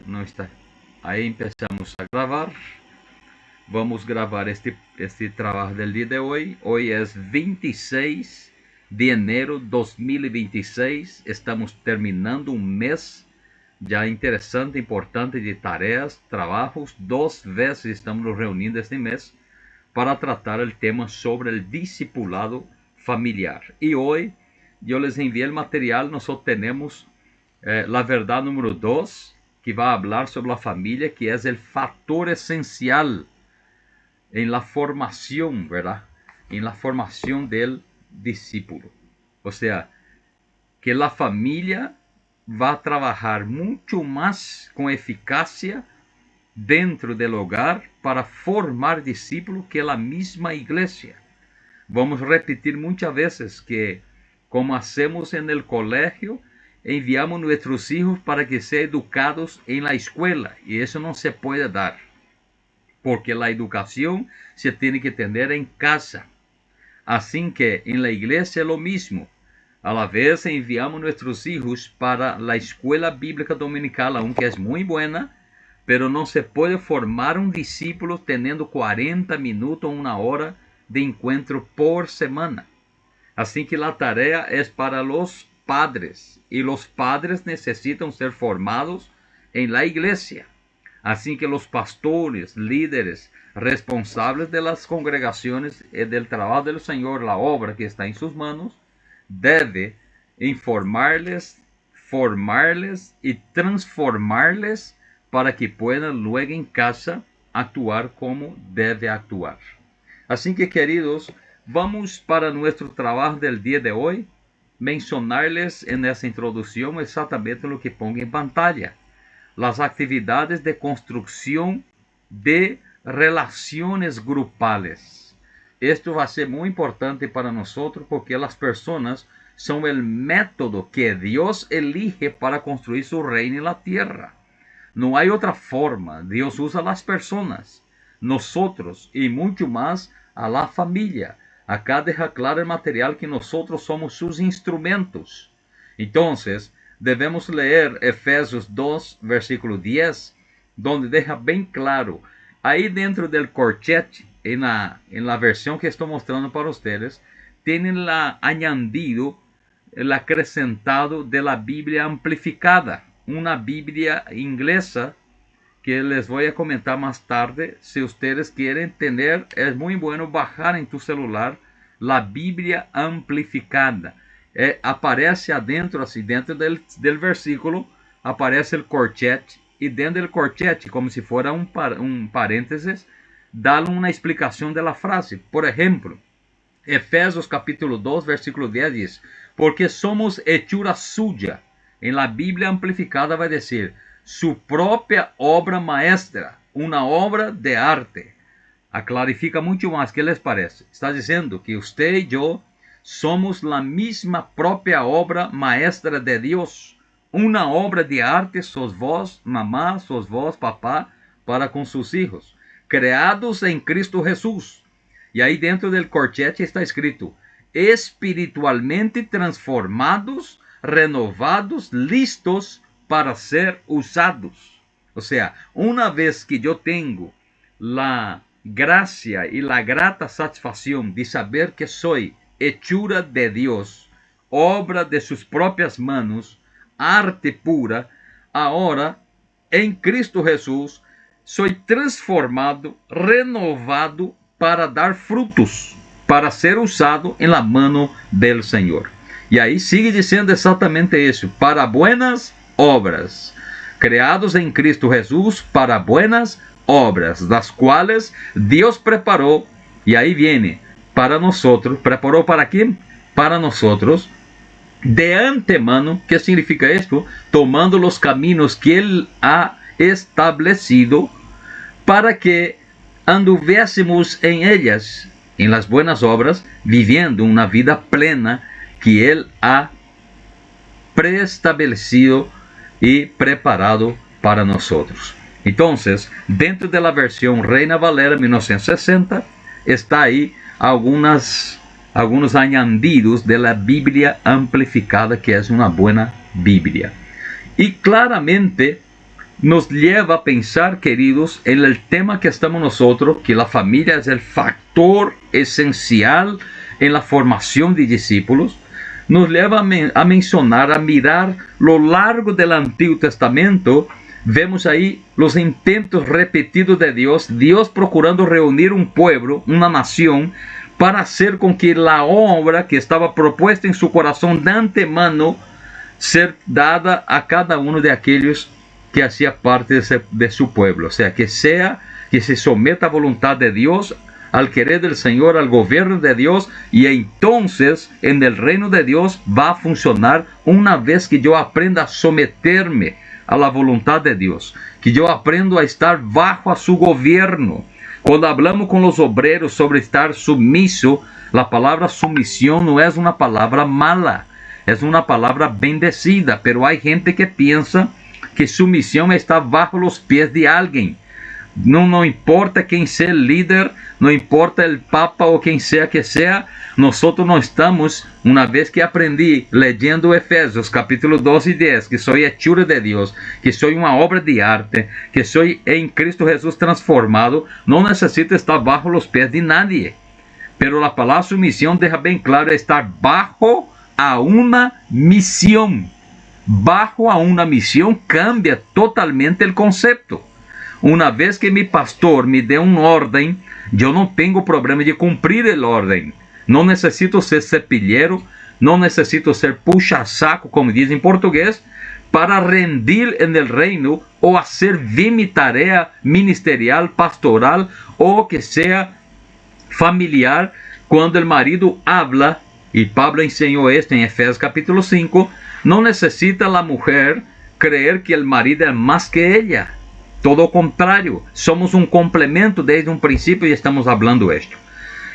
No está. Ahí empezamos a grabar. Vamos grabar este trabajo del día de hoy. Hoy es 26 de enero de 2026. Estamos terminando un mes ya interesante, importante de tareas, trabajos. 2 veces estamos nos reuniendo este mes para tratar el tema sobre el discipulado familiar. Y hoy yo les envié el material. Nosotros tenemos la verdad número 2, que va a hablar sobre la familia, que es el factor esencial en la formación, ¿verdad? En la formación del discípulo. O sea, que la familia va a trabajar mucho más con eficacia dentro del hogar para formar discípulos que la misma iglesia. Vamos a repetir muchas veces que, como hacemos en el colegio, enviamos nuestros hijos para que sean educados en la escuela, y eso no se puede dar, porque la educación se tiene que tener en casa. Así que en la iglesia es lo mismo. A la vez enviamos nuestros hijos para la escuela bíblica dominical, aunque es muy buena, pero no se puede formar un discípulo teniendo 40 minutos o 1 hora de encuentro por semana. Así que la tarea es para los padres, y los padres necesitan ser formados en la iglesia. Así que los pastores, líderes, responsables de las congregaciones y del trabajo del Señor, la obra que está en sus manos, debe informarles, formarles y transformarles para que puedan luego en casa actuar como debe actuar. Así que, queridos, vamos para nuestro trabajo del día de hoy, mencionarles en esa introducción exactamente lo que pongo en pantalla: las actividades de construcción de relaciones grupales. Esto va a ser muy importante para nosotros, porque las personas son el método que Dios elige para construir su reino en la tierra. No hay otra forma. Dios usa a las personas, nosotros y mucho más a la familia. Acá deja claro el material que nosotros somos sus instrumentos. Entonces, debemos leer Efesios 2, versículo 10, donde deja bien claro. Ahí dentro del corchete, en la versión que estoy mostrando para ustedes, tienen añadido, el acrescentado de la Biblia amplificada, una Biblia inglesa que les voy a comentar más tarde. Si ustedes quieren tener, es muy bueno bajar en tu celular la Biblia amplificada. Aparece adentro, así dentro del versículo, aparece el corchete, y dentro del corchete, como si fuera un paréntesis, da una explicación de la frase. Por ejemplo, Efesios capítulo 2, versículo 10 dice: porque somos hechura suya. En la Biblia amplificada va a decir su propia obra maestra, una obra de arte. Clarifica mucho más. ¿Qué les parece? Está diciendo que usted y yo somos la misma propia obra maestra de Dios. Una obra de arte sos vos, mamá, sos vos, papá, para con sus hijos, creados en Cristo Jesús. Y ahí dentro del corchete está escrito: espiritualmente transformados, renovados, listos para ser usados. O sea, una vez que yo tengo la gracia y la grata satisfacción de saber que soy hechura de Dios, obra de sus propias manos, arte pura, ahora en Cristo Jesús soy transformado, renovado para dar frutos, para ser usado en la mano del Señor. Y ahí sigue diciendo exactamente eso: para buenas obras, creados en Cristo Jesús para buenas obras, las cuales Dios preparó. Y ahí viene, para nosotros. ¿Preparó para quién? Para nosotros de antemano. ¿Qué significa esto? Tomando los caminos que Él ha establecido para que anduviésemos en ellas, en las buenas obras, viviendo una vida plena que Él ha preestablecido y preparado para nosotros. Entonces, dentro de la versión Reina Valera 1960, está ahí algunos añadidos de la Biblia amplificada, que es una buena Biblia. Y claramente nos lleva a pensar, queridos, en el tema que estamos nosotros, que la familia es el factor esencial en la formación de discípulos. Nos lleva a mencionar, a mirar lo largo del Antiguo Testamento. Vemos ahí los intentos repetidos de Dios procurando reunir un pueblo, una nación, para hacer con que la obra que estaba propuesta en su corazón de antemano ser dada a cada uno de aquellos que hacía parte de su pueblo. O sea, que se someta a voluntad de Dios, al querer del Señor, al gobierno de Dios, y entonces en el reino de Dios va a funcionar una vez que yo aprenda a someterme a la voluntad de Dios, que yo aprendo a estar bajo a su gobierno. Cuando hablamos con los obreros sobre estar sumiso, la palabra sumisión no es una palabra mala, es una palabra bendecida, pero hay gente que piensa que sumisión está bajo los pies de alguien. No importa quién sea el líder, no importa el papa o quien sea que sea, nosotros no estamos, una vez que aprendí leyendo Efesios capítulo 2 y 10, que soy hechura de Dios, que soy una obra de arte, que soy en Cristo Jesús transformado, no necesito estar bajo los pies de nadie. Pero la palabra sumisión deja bien claro estar bajo a una misión. Bajo a una misión cambia totalmente el concepto. Una vez que mi pastor me dé un orden, yo no tengo problema de cumplir el orden. No necesito ser cepillero, no necesito ser puxa-saco, como dice en portugués, para rendir en el reino o hacer bien mi tarea ministerial, pastoral o que sea familiar. Cuando el marido habla, y Pablo enseñó esto en Efesios capítulo 5, no necesita la mujer creer que el marido es más que ella. Todo contrario, somos un complemento desde un principio y estamos hablando esto.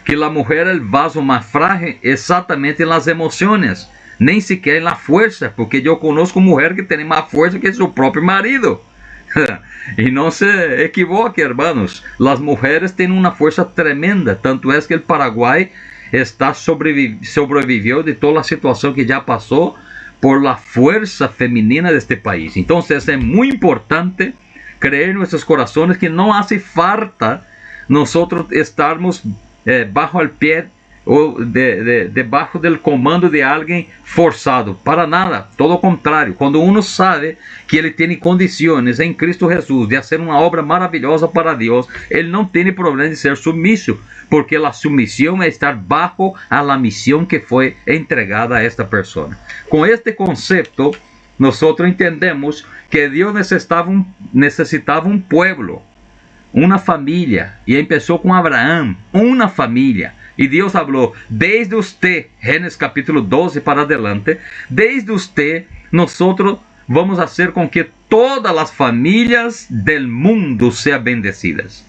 Que la mujer es el vaso más frágil exactamente en las emociones, nem sequer en la fuerza, porque yo conozco mujer que tiene más fuerza que su propio marido. Y no se equivoque, hermanos, las mujeres tienen una fuerza tremenda, tanto es que el Paraguay sobrevivió de toda la situación que ya pasó por la fuerza femenina de este país. Entonces es muy importante creer en nuestros corazones que no hace falta nosotros estarmos bajo el pie o debajo del comando de alguien forzado, para nada, todo contrario. Cuando uno sabe que él tiene condiciones en Cristo Jesús de hacer una obra maravillosa para Dios, él no tiene problema de ser sumiso, porque la sumisión es estar bajo a la misión que fue entregada a esta persona. Con este concepto nosotros entendemos que Dios necesitaba un pueblo, una familia, y empezó con Abraham, una familia. Y Dios habló, desde usted, Génesis capítulo 12 para adelante, desde usted nosotros vamos a hacer con que todas las familias del mundo sean bendecidas.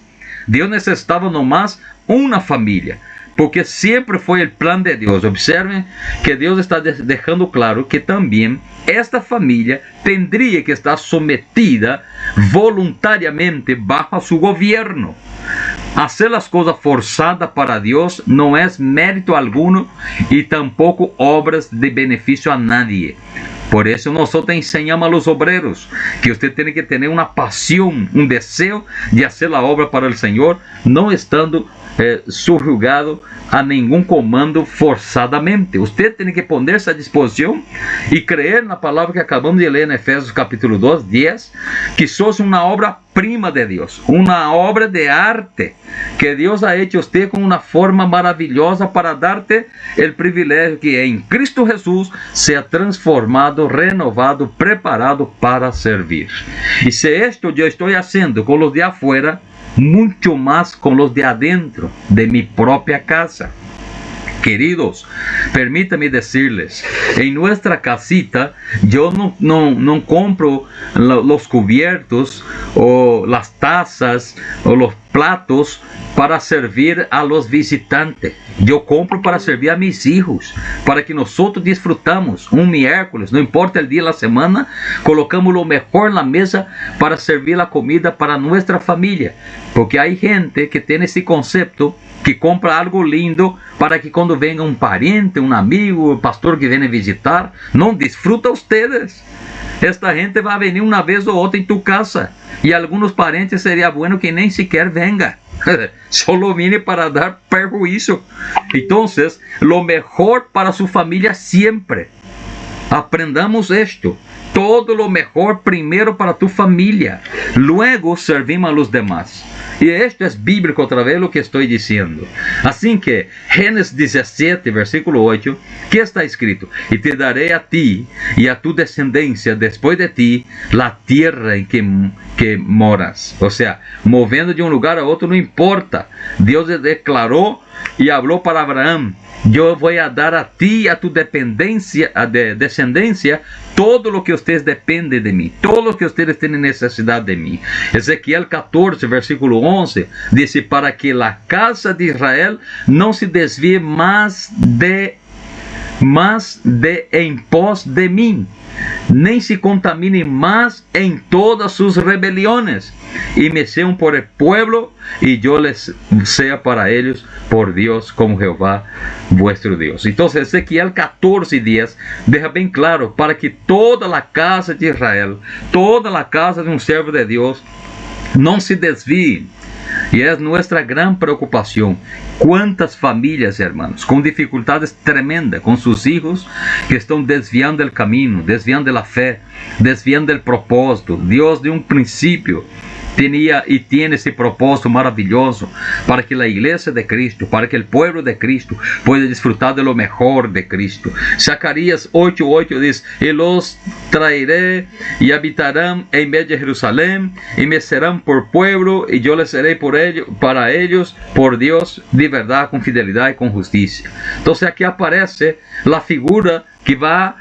Dios necesitaba nomás una familia, porque siempre fue el plan de Dios. Observen que Dios está dejando claro que también esta familia tendría que estar sometida voluntariamente bajo su gobierno. Hacer las cosas forzadas para Dios no es mérito alguno y tampoco obras de beneficio a nadie. Por eso nosotros enseñamos a los obreros que usted tiene que tener una pasión, un deseo de hacer la obra para el Señor, no estando subjugado a ningún comando forzadamente. Usted tiene que ponerse a disposición y creer en la palabra que acabamos de leer en Efesios capítulo 2, 10, que sos una obra prima de Dios, una obra de arte que Dios ha hecho usted con una forma maravillosa para darte el privilegio que en Cristo Jesús sea transformado, renovado, preparado para servir. Y si esto yo estoy haciendo con los de afuera, mucho más con los de adentro de mi propia casa. Queridos, permítanme decirles, en nuestra casita yo no compro los cubiertos o las tazas o los platos para servir a los visitantes. Eu compro para servir a mis hijos, para que nós disfrutamos um miércoles, não importa o dia da semana, colocamos o melhor na mesa para servir a comida para nossa família. Porque há gente que tem esse conceito, que compra algo lindo para que quando venga um parente, um amigo, um pastor que vem visitar, não desfruta ustedes. Esta gente vai venir uma vez ou outra em tu casa, e alguns parentes seria bueno que nem sequer venga. Solo viene para dar perjuízo. Entonces, lo mejor para su familia siempre. Aprendamos esto. Todo lo mejor primero para tu familia. Luego servimos a los demás. Y esto es bíblico otra vez lo que estoy diciendo. Así que, Génesis 17, versículo 8, ¿qué está escrito? Y te daré a ti y a tu descendencia después de ti la tierra en que moras. O sea, moviendo de un lugar a otro no importa. Dios declaró y habló para Abraham: yo voy a dar a ti y a tu descendencia todo lo que ustedes dependen de mí, todo lo que ustedes tienen necesidad de mí. Ezequiel 14, versículo 11, dice: para que la casa de Israel no se desvíe más de en pos de mí, nem se contamine más en todas sus rebeliones, y me sean por el pueblo, y yo les sea para ellos por Dios, como Jehová vuestro Dios. Entonces Ezequiel 14:10 deja bien claro, para que toda la casa de Israel, toda la casa de un servo de Dios, no se desvíe. E é nossa grande preocupação. Quantas famílias, hermanos, com dificuldades tremendas, com seus filhos que estão desviando do caminho, desviando da fé, desviando do propósito. Deus, de um princípio, tinha e tem esse propósito maravilhoso para que a igreja de Cristo, para que o povo de Cristo pueda desfrutar de lo mejor de Cristo. Zacarías 8:8 diz: e los traeré e habitarán en medio de Jerusalém, e me serán por pueblo, e yo les seré para ellos por Dios de verdade, com fidelidade e com justiça. Então aqui aparece a figura que vai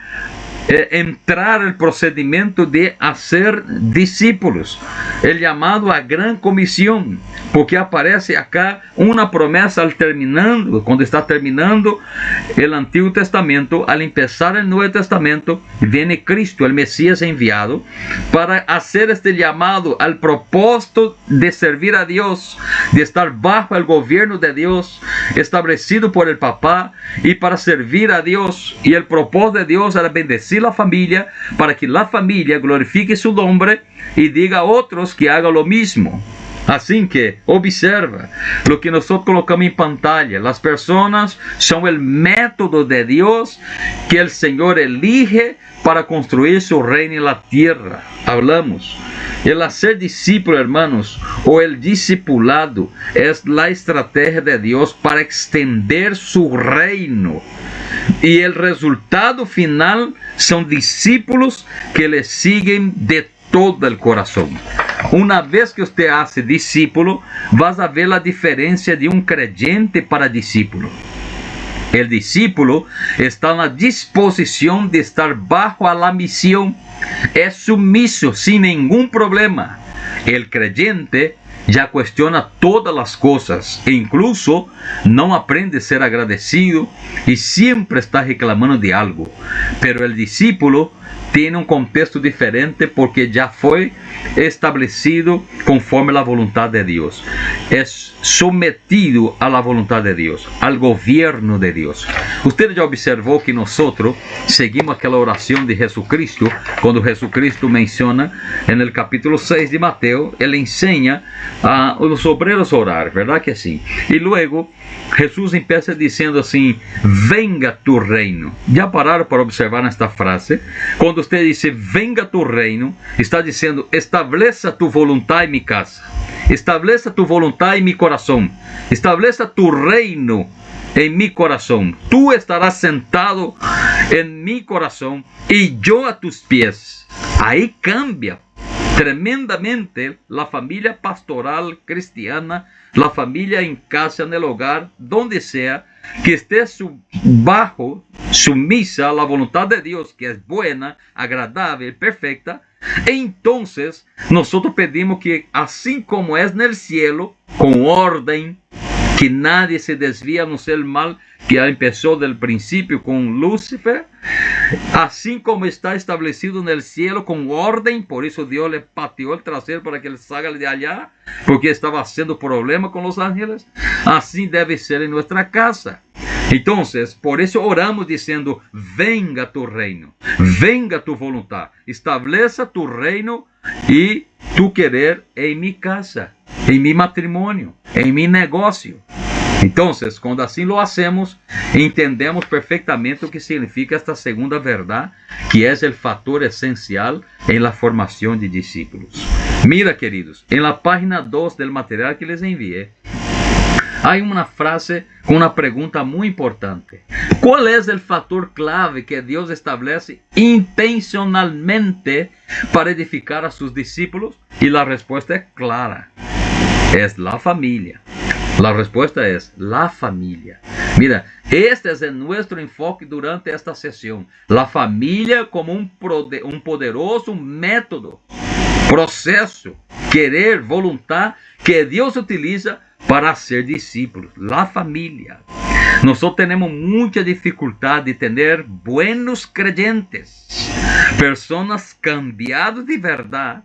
entrar el procedimiento de hacer discípulos, el llamado a gran comisión, porque aparece acá una promesa al terminando, cuando está terminando el Antiguo Testamento, al empezar el Nuevo Testamento, viene Cristo, el Mesías enviado, para hacer este llamado al propósito de servir a Dios, de estar bajo el gobierno de Dios, establecido por el Papá, y para servir a Dios. Y el propósito de Dios era bendecir la familia, para que la familia glorifique su nombre y diga a otros que hagan lo mismo. Así que observa lo que nosotros colocamos en pantalla. Las personas son el método de Dios que el Señor elige para construir su reino en la tierra. Hablamos. El hacer discípulo, hermanos, o el discipulado es la estrategia de Dios para extender su reino. Y el resultado final son discípulos que le siguen de todo el corazón. Una vez que usted hace discípulo, vas a ver la diferencia de un creyente para discípulo. El discípulo está en la disposición de estar bajo a la misión. Es sumiso sin ningún problema. El creyente ya cuestiona todas las cosas e incluso no aprende a ser agradecido y siempre está reclamando de algo. Pero el discípulo tiene un contexto diferente porque ya fue establecido conforme la voluntad de Dios. Es sometido a la voluntad de Dios, al gobierno de Dios. Usted ya observó que nosotros seguimos aquella oración de Jesucristo, cuando Jesucristo menciona en el capítulo 6 de Mateo, él enseña a los obreros a orar, ¿verdad que sí? Y luego Jesús empieza diciendo así: venga tu reino. ¿Ya pararon para observar esta frase? Cuando usted dice venga tu reino, está diciendo estableza tu voluntad en mi casa, estableza tu voluntad en mi corazón, estableza tu reino en mi corazón. Tú estarás sentado en mi corazón y yo a tus pies. Ahí cambia tremendamente la familia pastoral cristiana, la familia en casa, en el hogar, donde sea, que esté bajo, sumisa a la voluntad de Dios, que es buena, agradable, perfecta. Entonces nosotros pedimos que así como es en el cielo, con orden, que nadie se desvía, no sea el mal que empezó del principio con Lucifer, así como está establecido en el cielo con orden. Por eso Dios le pateó el trasero para que él salga de allá, porque estaba haciendo problemas con los ángeles. Así debe ser en nuestra casa. Entonces, por eso oramos diciendo: venga tu reino, venga tu voluntad, establece tu reino y tu querer en mi casa, en mi matrimonio, en mi negocio. Entonces, cuando así lo hacemos, entendemos perfectamente lo que significa esta segunda verdad, que es el factor esencial en la formación de discípulos. Mira, queridos, en la página 2 del material que les envié, hay una frase con una pregunta muy importante. ¿Cuál es el factor clave que Dios establece intencionalmente para edificar a sus discípulos? Y la respuesta es clara. Es la familia. La respuesta es la familia. Mira, este es nuestro enfoque durante esta sesión. La familia como un poderoso método, proceso, querer, voluntad que Dios utiliza para ser discípulos. La familia. Nosotros tenemos mucha dificultad de tener buenos creyentes, personas cambiadas de verdad,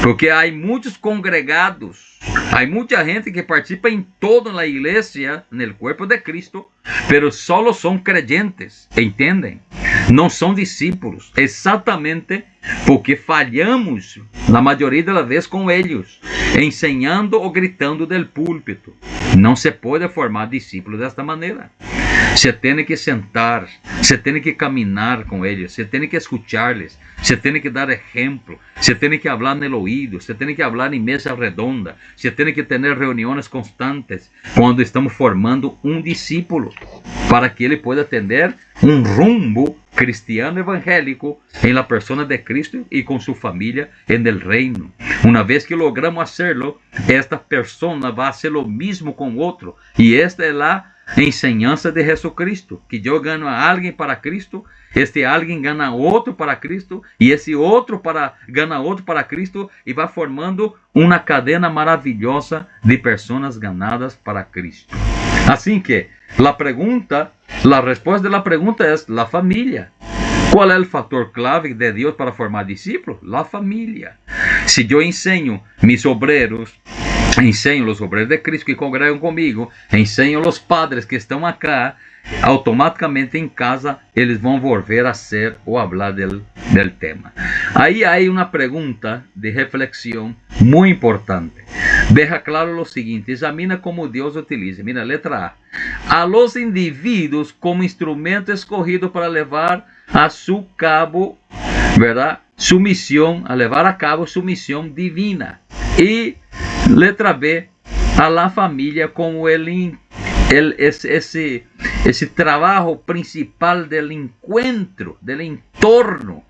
porque hay muchos congregados, hay mucha gente que participa en toda la iglesia, en el cuerpo de Cristo, pero solo son creyentes, ¿entienden? No son discípulos, exactamente porque fallamos la mayoría de las veces con ellos, enseñando o gritando del púlpito. No se puede formar discípulos de esta manera. Se tiene que sentar, se tiene que caminar con ellos, se tiene que escucharles, se tiene que dar ejemplo, se tiene que hablar en el oído, se tiene que hablar en mesa redonda, se tiene que tener reuniones constantes cuando estamos formando un discípulo, para que él pueda tener un rumbo cristiano evangélico en la persona de Cristo y con su familia en el reino. Una vez que logramos hacerlo, esta persona va a hacer lo mismo con otro, y esta es la enseñanza de Jesucristo, que yo gano a alguien para Cristo, este alguien gana a otro para Cristo, y ese otro gana a otro para Cristo, y va formando una cadena maravillosa de personas ganadas para Cristo. Así que la respuesta de la pregunta es la familia. ¿Cuál es el factor clave de Dios para formar discípulos? La familia. Si yo enseño mis obreros, enseño los obreros de Cristo que congregan conmigo, enseño los padres que están acá, automáticamente en casa eles vão volver a ser o hablar del tema. Ahí hay una pregunta de reflexión muy importante. Deja claro lo siguiente: examina cómo Dios utiliza. Mira, letra A los individuos como instrumento escogido para levar a su cabo, ¿verdad?, su misión, a levar a cabo su misión divina. Y letra B, a la familia como ese trabajo principal del encuentro, del entorno,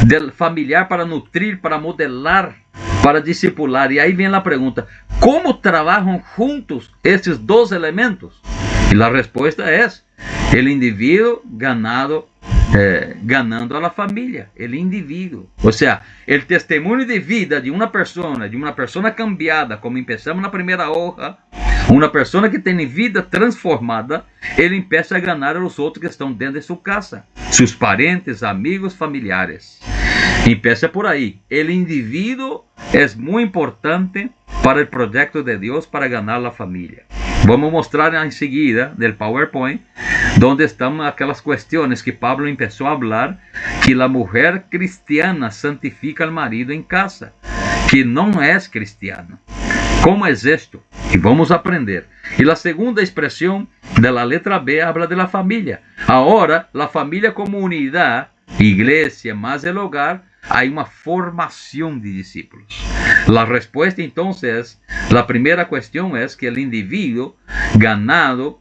del familiar, para nutrir, para modelar, para discipular. Y ahí viene la pregunta: ¿cómo trabajan juntos estos dos elementos? Y la respuesta es el individuo ganando a la familia, el individuo. O sea, el testimonio de vida de una persona cambiada, como empezamos en la primera hoja, una persona que tiene vida transformada, él empieza a ganar a los otros que están dentro de su casa, sus parientes, amigos, familiares. Empieza por ahí. El individuo es muy importante para el proyecto de Dios para ganar la familia. Vamos a mostrar enseguida del PowerPoint donde están aquellas cuestiones que Pablo empezó a hablar, que la mujer cristiana santifica al marido en casa, que no es cristiano. ¿Cómo es esto? Y vamos a aprender. Y la segunda expresión de la letra B habla de la familia. Ahora, la familia como unidad, iglesia más el hogar, hay una formación de discípulos. La respuesta entonces, la primera cuestión es que el individuo ganado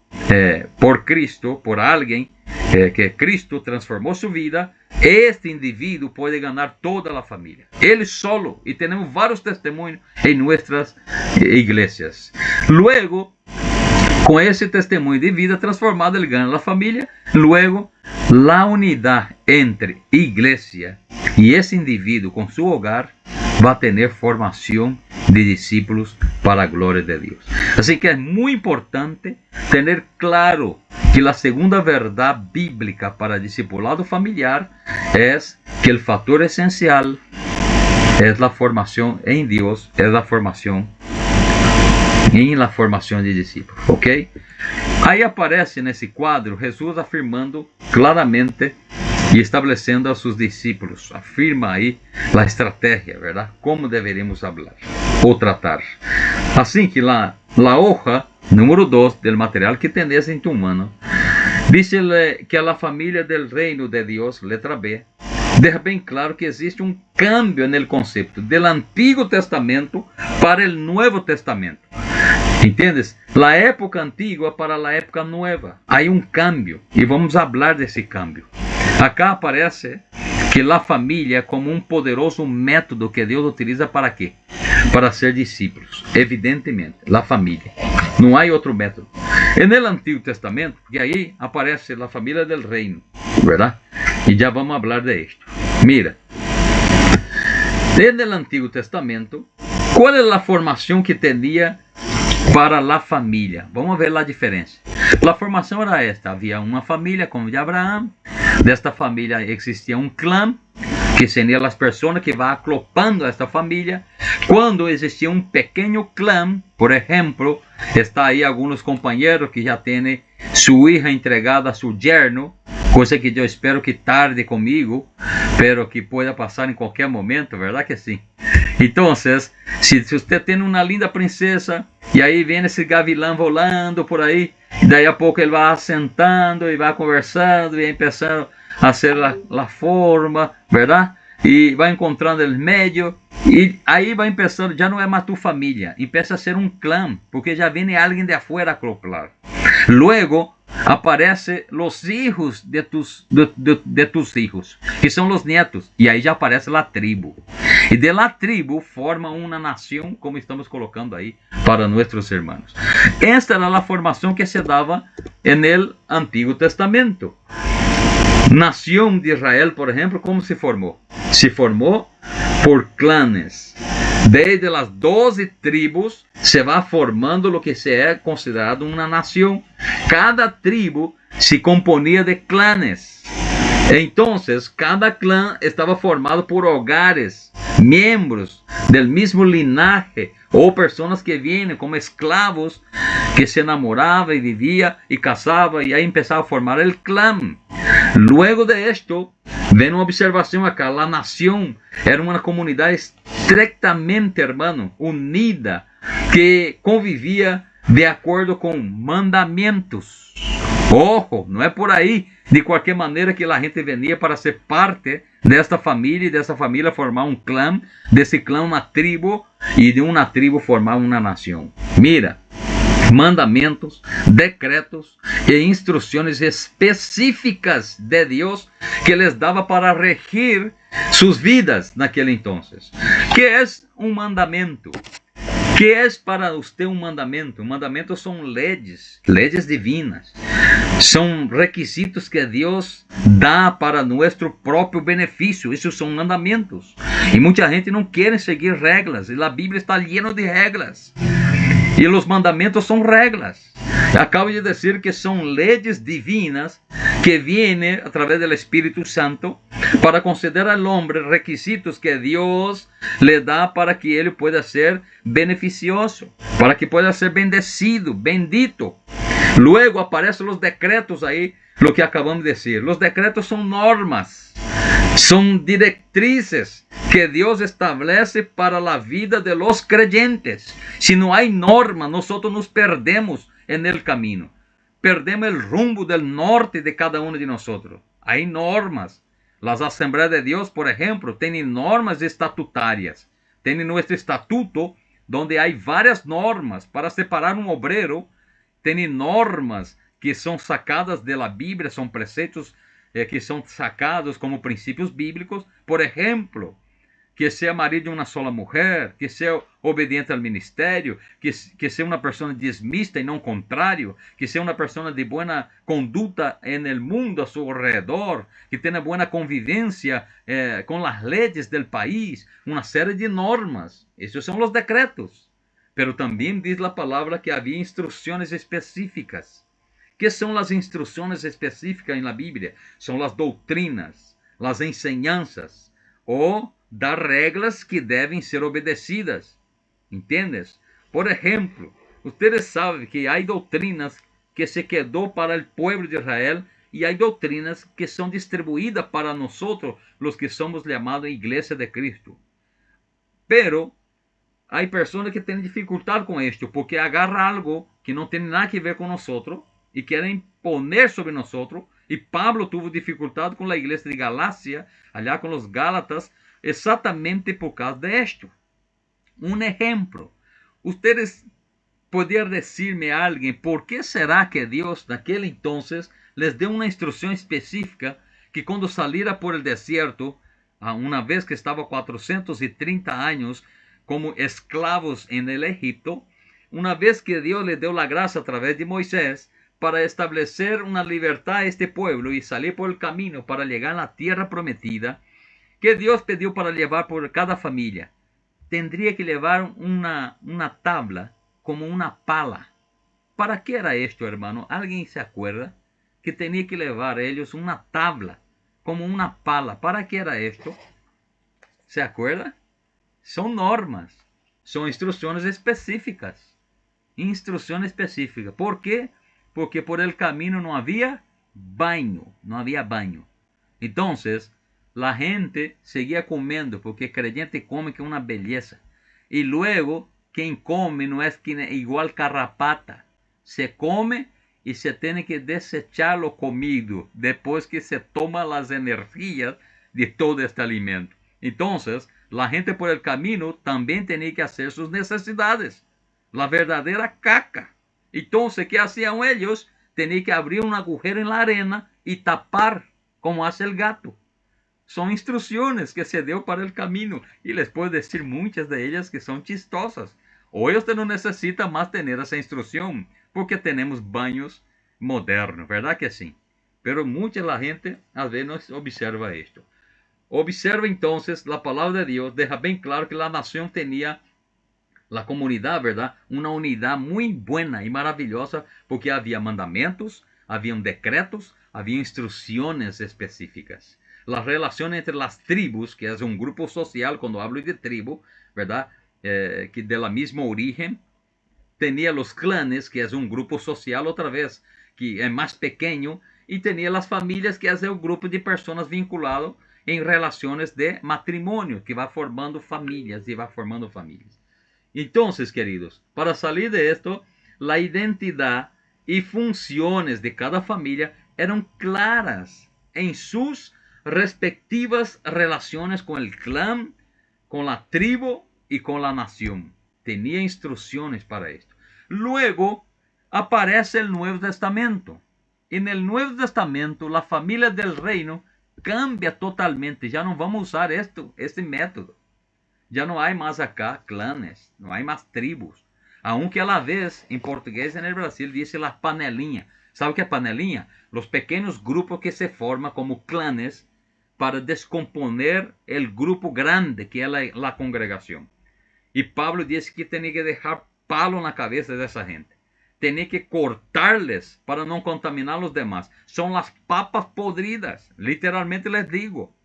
por Cristo, por alguien que Cristo transformó su vida, este individuo puede ganar toda la familia, él solo, y tenemos varios testimonios en nuestras iglesias. Luego, con ese testimonio de vida transformada, él gana la familia. Luego, la unidad entre iglesia y ese individuo con su hogar va a tener formación de discípulos para a glória de Deus. Assim que é muito importante ter claro que a segunda verdade bíblica para discipulado familiar é que o fator essencial é a formação em Deus, é a formação em la formação de discípulos, ok? Aí aparece nesse quadro Jesus afirmando claramente e estabelecendo a seus discípulos, afirma aí a estratégia, verdade? Como deveríamos falar ou tratar. Assim que la hoja número 2 do material que tenés em tu mano, diz que a família del reino de Deus, letra B, deixa bem claro que existe um cambio no conceito do Antigo Testamento para o Novo Testamento. ¿Entiendes? La época antigua para la época nueva. Hay un cambio y vamos a hablar de ese cambio. Acá aparece que la familia como un poderoso método que Dios utiliza para qué? Para ser discípulos. Evidentemente, la familia. No hay otro método. En el Antiguo Testamento, y ahí aparece la familia del reino, ¿verdad? Y ya vamos a hablar de esto. Mira, en el Antiguo Testamento, ¿cuál es la formación que tenía para a família? Vamos ver a diferença. A formação era esta: havia uma família como de Abraão. Desta família existia um clã, que seriam as pessoas que vão aclopando esta família. Quando existia um pequeno clã, por exemplo, está aí alguns companheiros que já têm sua filha entregada a seu yerno, coisa que eu espero que tarde comigo, pero que pueda passar em qualquer momento, verdade que sim? Então, se você tem uma linda princesa, e aí vem esse gavilão volando por aí, e daí a pouco ele vai sentando e vai conversando e vai começando a ser a forma, verdade? E vai encontrando o meio, e aí vai começando, já não é mais tu família, começa a ser um clã, porque já vem alguém de afuera a acoplar. Luego aparecem os hijos de tus hijos, que são os netos, e aí já aparece a tribo. E de la tribo forma uma nação, como estamos colocando aí para nossos irmãos. Esta era a formação que se dava no Antigo Testamento. Nação de Israel, por exemplo, como se formou? Se formou por clãs. Desde as 12 tribos se vai formando o que se é considerado uma nação. Cada tribo se componia de clãs. Então, cada clã estava formado por hogares, membros del mesmo linaje, ou pessoas que vêm como escravos, que se enamoravam e viviam e casavam, e aí começava a formar o clã. Luego de esto, vem uma observação acá: a nação era uma comunidade estreitamente, hermano, unida, que convivia de acordo com mandamentos. Ojo, não é por aí de qualquer maneira que a gente venia para ser parte desta família, e dessa família formar um clã, desse clã uma tribo, e de uma tribo formar uma nação. Mira, mandamentos, decretos e instruções específicas de Deus que les dava para regir suas vidas naquele entonces. Que é um mandamento? Que é para você um mandamento? Mandamentos são leis divinas. São requisitos que Deus dá para nosso próprio benefício. Isso são mandamentos. E muita gente não quer seguir regras. E a Bíblia está llena de regras. E os mandamentos são regras. Acabo de dizer que são leis divinas que vêm através do Espírito Santo para conceder ao homem requisitos que Deus lhe dá para que ele pueda ser beneficioso, para que pueda ser bendecido, bendito. Luego aparecem os decretos aí, lo que acabamos de dizer. Os decretos são normas, são diretrizes que Deus estabelece para a vida de los creyentes. Se não há norma, nós nos perdemos en el camino. Perdemos el rumbo del norte de cada uno de nosotros. Hay normas. Las Asambleas de Dios, por ejemplo, tienen normas estatutarias. Tienen nuestro estatuto, donde hay varias normas para separar un obrero. Tienen normas que son sacadas de la Biblia, son preceptos que son sacados como princípios bíblicos. Por ejemplo, que seja marido de uma sola mulher, que seja obediente ao ministério, que seja uma pessoa desmista e não contrário, que seja uma pessoa de boa conduta no mundo a seu redor, que tenha boa convivência com as leis do país, uma série de normas. Esses são os decretos. Pero también dice la palabra que había instrucciones específicas. ¿Qué son las instrucciones específicas en la Biblia? Son las doctrinas, las enseñanzas o dar reglas que deben ser obedecidas. ¿Entiendes? Por ejemplo, ustedes saben que hay doctrinas que se quedó para el pueblo de Israel y hay doctrinas que son distribuidas para nosotros, los que somos llamados Iglesia de Cristo. Pero hay personas que tienen dificultad con esto porque agarra algo que no tiene nada que ver con nosotros y quieren imponer sobre nosotros. Y Pablo tuvo dificultad con la iglesia de Galacia, allá con los Gálatas, exactamente por causa de esto. Un ejemplo. Ustedes podrían decirme a alguien por qué será que Dios en aquel entonces les dio una instrucción específica que cuando saliera por el desierto, una vez que estaba 430 años como esclavos en el Egipto, una vez que Dios les dio la gracia a través de Moisés para establecer una libertad a este pueblo y salir por el camino para llegar a la tierra prometida, que Dios pidió para llevar por cada familia. Tendría que llevar una tabla como una pala. ¿Para qué era esto, hermano? ¿Alguien se acuerda? Que tenía que llevar ellos una tabla como una pala. ¿Para qué era esto? ¿Se acuerda? Son normas, son instrucciones específicas. Instrucción específica. ¿Por qué? Porque por el camino no había baño, no había baño. Entonces, la gente seguía comiendo, porque creyente come que es una belleza. Y luego, quien come no es igual carrapata. Se come y se tiene que desechar lo comido después que se toma las energías de todo este alimento. Entonces, la gente por el camino también tenía que hacer sus necesidades. La verdadera caca. Entonces, ¿qué hacían ellos? Tenían que abrir un agujero en la arena y tapar, como hace el gato. Son instrucciones que se dio para el camino y les puedo decir muchas de ellas que son chistosas. Hoy usted no necesita más tener esa instrucción porque tenemos baños modernos, ¿verdad que sí? Pero mucha la gente a veces no observa esto. Observa entonces la palabra de Dios, deja bien claro que la nación tenía la comunidad, ¿verdad? Una unidad muy buena y maravillosa porque había mandamientos, habían decretos, había instrucciones específicas. La relación entre las tribus, que es un grupo social, cuando hablo de tribu, ¿verdad? Que de la misma origen, tenía los clanes, que es un grupo social otra vez, que es más pequeño, y tenía las familias, que es el grupo de personas vinculadas en relaciones de matrimonio, que va formando familias y va formando familias. Entonces, queridos, para salir de esto, la identidad y funciones de cada familia eran claras en sus respectivas relaciones con el clan, con la tribu y con la nación. Tenía instrucciones para esto. Luego aparece el Nuevo Testamento. En el Nuevo Testamento, la familia del reino cambia totalmente. Ya no vamos a usar este método. Ya no hay más acá clanes, no hay más tribus. Aunque a la vez, en portugués en el Brasil dice la panelinha. ¿Sabe qué es panelinha? Los pequeños grupos que se forman como clanes para descomponer el grupo grande que es la congregación. Y Pablo dice que tenía que dejar palo en la cabeza de esa gente. Tenía que cortarles para no contaminar a los demás. Son las papas podridas, literalmente les digo.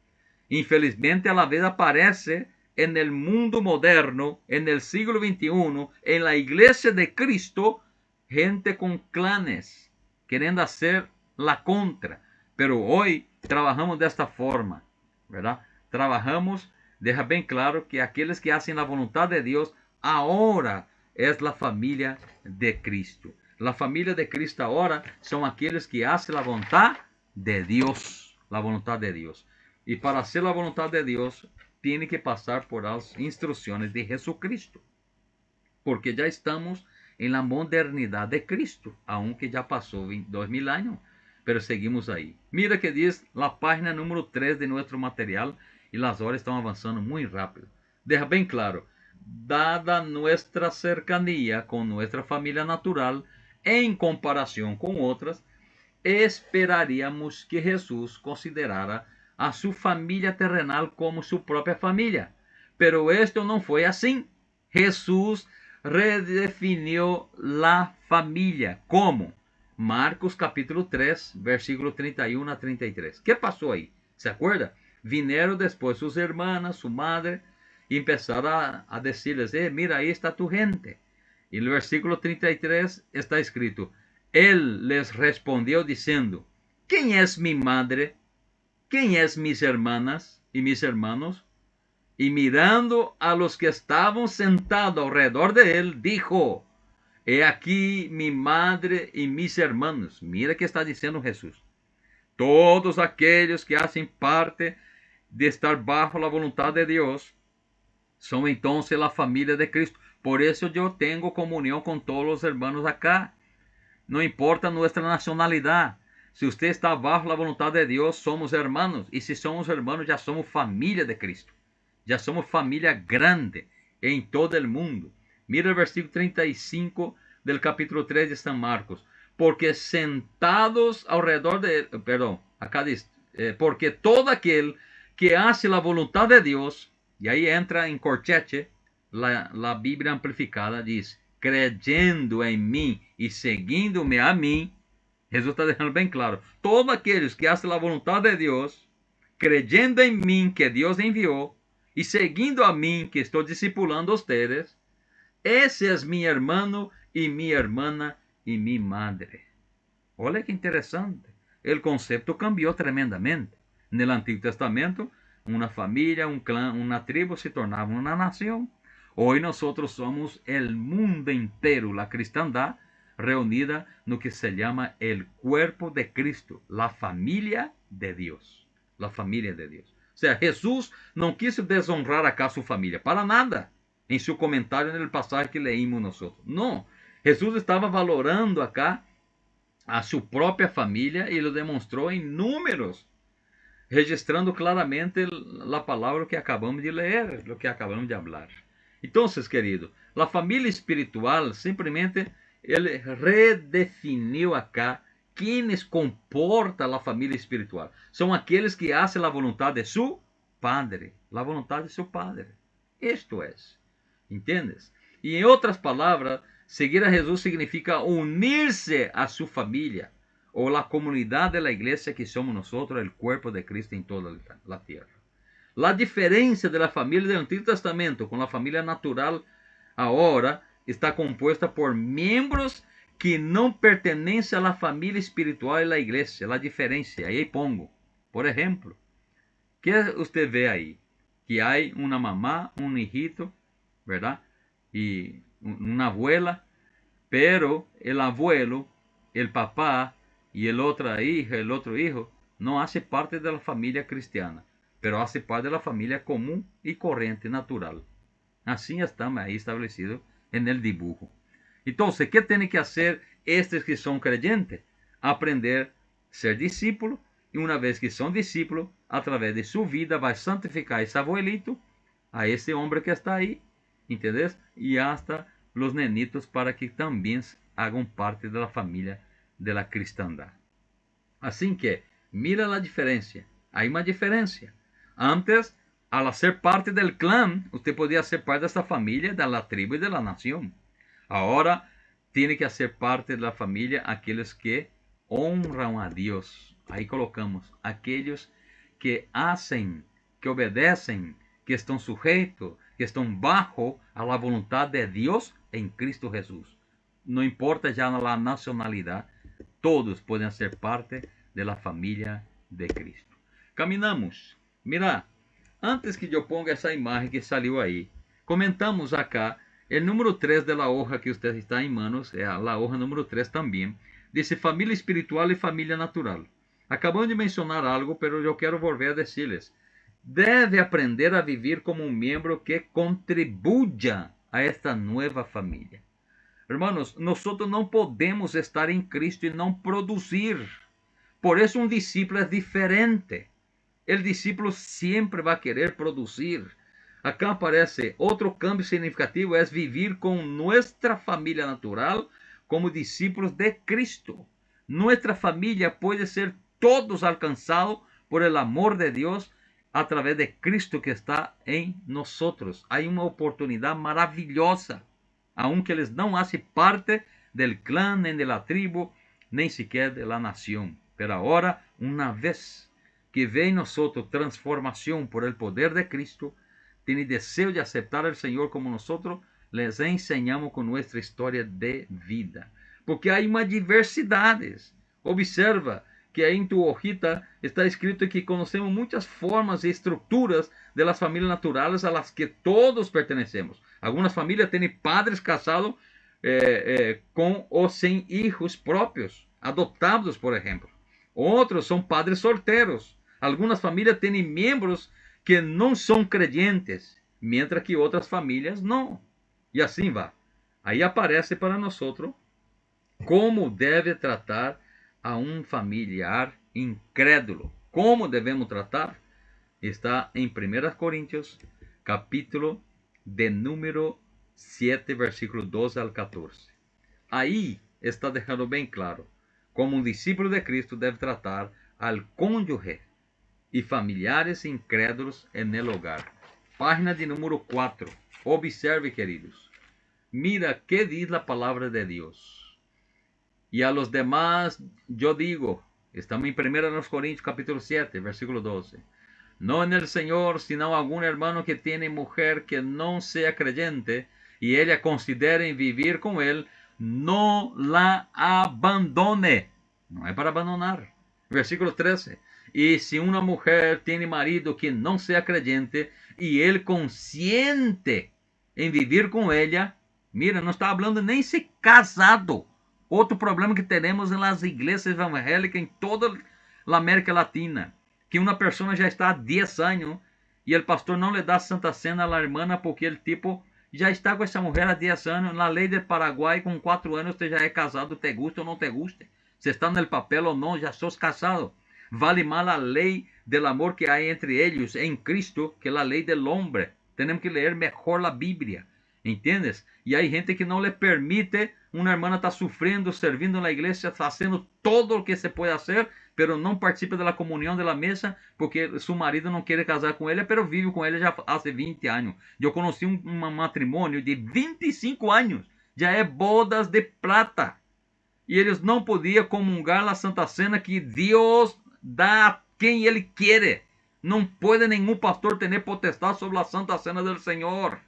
Infelizmente a la vez aparece en el mundo moderno, en el siglo XXI, en la iglesia de Cristo, gente con clanes, queriendo hacer la contra. Pero hoy trabajamos de esta forma, ¿verdad? Trabajamos, deja bien claro que aquellos que hacen la voluntad de Dios ahora es la familia de Cristo. La familia de Cristo ahora son aquellos que hacen la voluntad de Dios, la voluntad de Dios. Y para hacer la voluntad de Dios, tiene que pasar por las instrucciones de Jesucristo. Porque ya estamos en la modernidad de Cristo, aunque ya pasó 2000 años, pero seguimos ahí. Mira que dice la página número 3 de nuestro material y las horas están avanzando muy rápido. Deja bien claro, dada nuestra cercanía con nuestra familia natural en comparación con otras, esperaríamos que Jesús considerara a su familia terrenal como su propia familia. Pero esto no fue así. Jesús redefinió la familia. ¿Cómo? Marcos capítulo 3, versículo 31 a 33. ¿Qué pasó ahí? ¿Se acuerda? Vinieron después sus hermanas, su madre, y empezaron a decirles, mira, ahí está tu gente. Y el versículo 33 está escrito, él les respondió diciendo, ¿quién es mi madre? ¿Quién es mis hermanas y mis hermanos? Y mirando a los que estaban sentados alrededor de él, dijo, he aquí mi madre y mis hermanos. Mira que está diciendo Jesús. Todos aquellos que hacen parte de estar bajo la voluntad de Dios son entonces la familia de Cristo. Por eso yo tengo comunión con todos los hermanos acá. No importa nuestra nacionalidad. Si usted está bajo la voluntad de Dios, somos hermanos. Y si somos hermanos, ya somos familia de Cristo. Ya somos familia grande en todo el mundo. Mira el versículo 35 del capítulo 3 de San Marcos. Porque sentados alrededor de él, perdón, acá dice, porque todo aquel que hace la voluntad de Dios, y ahí entra en corcheche la Biblia amplificada, dice, creyendo en mí y siguiéndome a mí, Jesús está dejando bien claro, todos aquellos que hacen la voluntad de Dios, creyendo en mí que Dios envió, y siguiendo a mí que estoy discipulando a ustedes, ese es mi hermano y mi hermana y mi madre. Olha que interesante. El concepto cambió tremendamente. En el Antiguo Testamento, una familia, un clan, una tribu se tornaba una nación. Hoy nosotros somos el mundo entero, la cristiandad reunida en lo que se llama el cuerpo de Cristo, la familia de Dios. La familia de Dios. O sea, Jesús no quiso deshonrar acá a su familia, para nada, en su comentario en el pasaje que leímos nosotros. No, Jesús estaba valorando acá a su propia familia y lo demostró en números, registrando claramente la palabra que acabamos de leer, lo que acabamos de hablar. Entonces, querido, la familia espiritual simplemente ele redefiniu acá quienes comporta a família espiritual. São aqueles que hacen a vontade de su Padre, a vontade de seu Padre. Isto é, ¿entiendes? E em outras palavras, seguir a Jesus significa unir-se a sua família, ou a comunidade da igreja que somos nós, o corpo de Cristo em toda a terra. A diferença da família do Antigo Testamento com a família natural agora está compuesta por membros que não pertenecem à família espiritual da igreja. A diferença, aí pongo. Por exemplo, que você vê aí? Que há uma mamá, um hijito, ¿verdad? E uma abuela, pero el abuelo, el papá y el otra hija, el otro hijo, no hace parte de la familia cristiana, pero hace parte de la familia común y corriente natural. Así está ahí establecido en el dibujo. Entonces, ¿qué tienen que hacer estos que son creyentes? Aprender a ser discípulo, y una vez que son discípulos, a través de su vida va a santificar a ese abuelito, a ese hombre que está ahí, ¿entendés? Y hasta los nenitos para que también hagan parte de la familia de la cristiandad. Así que, mira la diferencia. Hay una diferencia. Antes, al ser parte del clan, usted podía ser parte de esta familia, de la tribu y de la nación. Ahora, tiene que ser parte de la familia aquellos que honran a Dios. Ahí colocamos, aquellos que hacen, que obedecen, que estão sujeitos, que estão bajo a la voluntad de Dios en Cristo Jesús. No importa ya la nacionalidad, todos pueden ser parte de la familia de Cristo. Caminamos. Mira, antes que eu ponga essa imagem que saiu aí, comentamos acá o número 3 de la hoja que usted está em manos, é a hoja número 3 também, diz família espiritual e família natural. Acabamos de mencionar algo, pero eu quero volver a decirles. Deve aprender a vivir como um membro que contribuya a esta nova família. Hermanos, nós não podemos estar em Cristo e não produzir. Por isso um discípulo é diferente. O discípulo sempre vai querer produzir. Acá aparece outro cambio significativo, é viver com nossa família natural como discípulos de Cristo. Nossa família pode ser todos alcançados por el amor de Deus a través de Cristo que está em nós. Há uma oportunidade maravilhosa. aunque eles não hacen parte del clã, nem de la tribu, nem sequer de la nación. Pero ahora, una vez que ve en nosotros transformación por el poder de Cristo, tiene deseo de aceptar al Señor como nosotros, les enseñamos con nuestra historia de vida. Porque hay más diversidades. Observa que ahí en tu hojita está escrito que conocemos muchas formas y estructuras de las familias naturales a las que todos pertenecemos. Algunas familias tienen padres casados con o sin hijos propios, adoptados, por ejemplo. Otros son padres solteros. Algunas familias tienen miembros que no son creyentes, mientras que otras familias no. Y así va. Ahí aparece para nosotros cómo debe tratar a un familiar incrédulo. ¿Cómo debemos tratar? Está en 1 Corintios, capítulo de número 7, versículo 12 al 14. Ahí está dejando bien claro cómo un discípulo de Cristo debe tratar al cónyuge y familiares incrédulos en el hogar. Página de número 4. Observe, queridos. Mira qué dice la palabra de Dios. Y a los demás yo digo, estamos en 1 Corintios capítulo 7, versículo 12. No en el Señor, sino algún hermano que tiene mujer que no sea creyente y ella considere vivir con él, no la abandone. No es para abandonar. Versículo 13. Y si una mujer tiene marido que no sea creyente y él consiente en vivir con ella, mira, no está hablando nem ser casado. Outro problema que teremos nas igrejas evangélicas em toda a América Latina, que uma pessoa já está há 10 anos e o pastor não lhe dá Santa Cena à irmã porque o tipo já está com essa mulher há 10 anos. Na lei do Paraguai, com 4 anos você já é casado, te gusta ou não te gusta. Se está no papel ou não, já sos casado. Vale mais a lei do amor que há entre eles em Cristo que a lei do homem. Temos que ler melhor a Bíblia. ¿Entiendes? Y hay gente que no le permite, una hermana está sufriendo, servindo en la iglesia, está haciendo todo lo que se puede hacer, pero no participa de la comunión de la mesa porque su marido no quiere casar con ella, pero vive con ella ya hace 20 años. Yo conocí un matrimonio de 25 años, ya es bodas de plata. Y ellos no podían comungar la Santa Cena que Dios da a quien Él quiere. No puede ningún pastor tener potestad sobre la Santa Cena del Señor.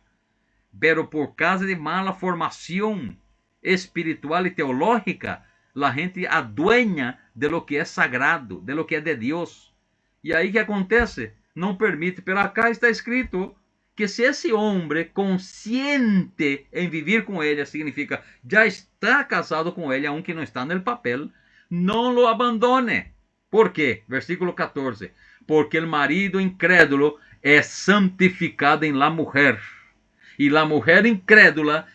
Pero por causa de mala formación espiritual y teológica, la gente adueña de lo que es sagrado, de lo que es de Dios. Y ahí que acontece, no permite. Pero acá está escrito que si ese hombre consiente en vivir con ella, significa ya está casado con ella, aunque no está en el papel, no lo abandone. ¿Por qué? Versículo 14. Porque el marido incrédulo es santificado en la mujer. Y la mujer incrédula